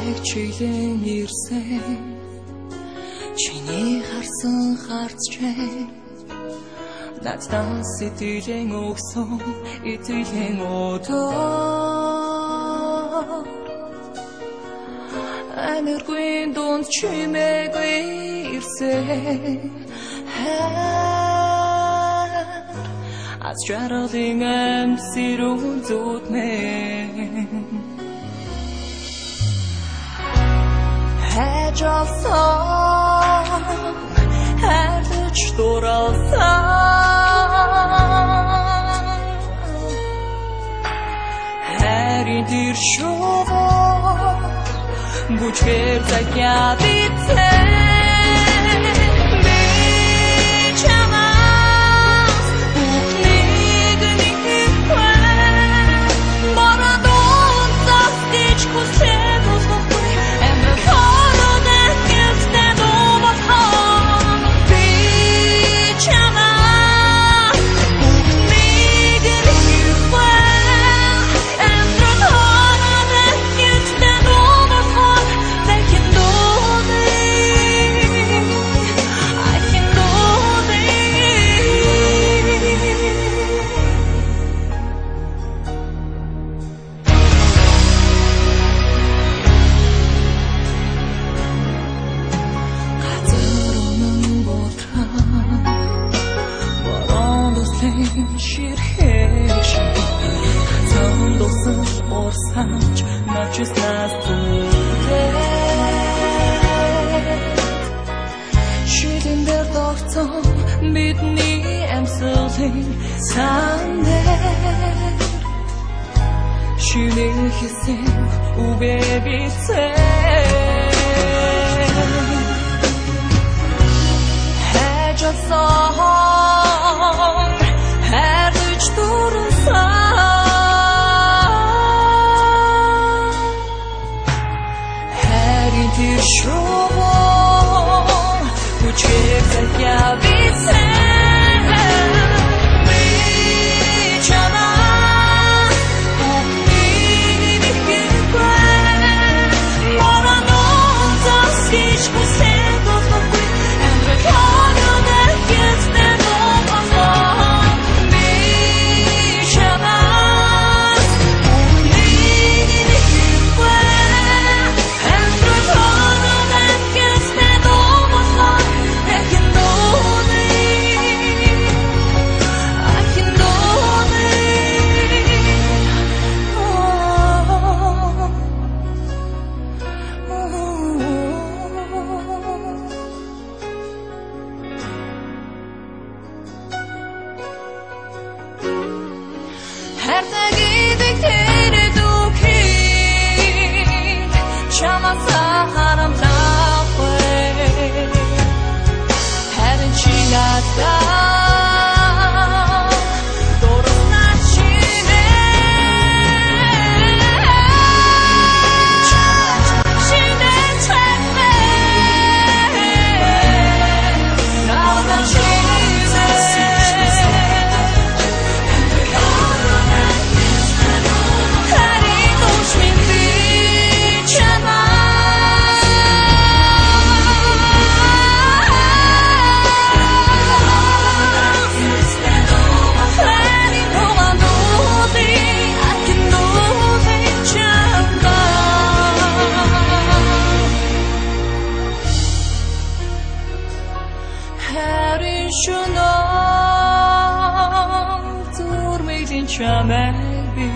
яг чиглэн ирсэн чиний харсан харцчээ надад сэтгэлэн өгсөн итгэлийн өдөр энергийн дунд чимээгүй ирсэн аз жаргалын амсэрүүн зүтмэн хайжалсан хайрлаж дурласан хайрын тэр шувуу бүчээр загяд ицэн Not just last today. Shooting the thoughts on midnight, I'm still Sunday. Shooting kissing, oh baby, say. Had your song, had reached to the sun. Тэр шувуу бүчээр загяд ицэн би чамаа үнийг хэлбэр морано засгийч хүсэж болохгүй амьдрал нэгээс нэмэгдэн би чамаа үнийг хэлбэр Maybe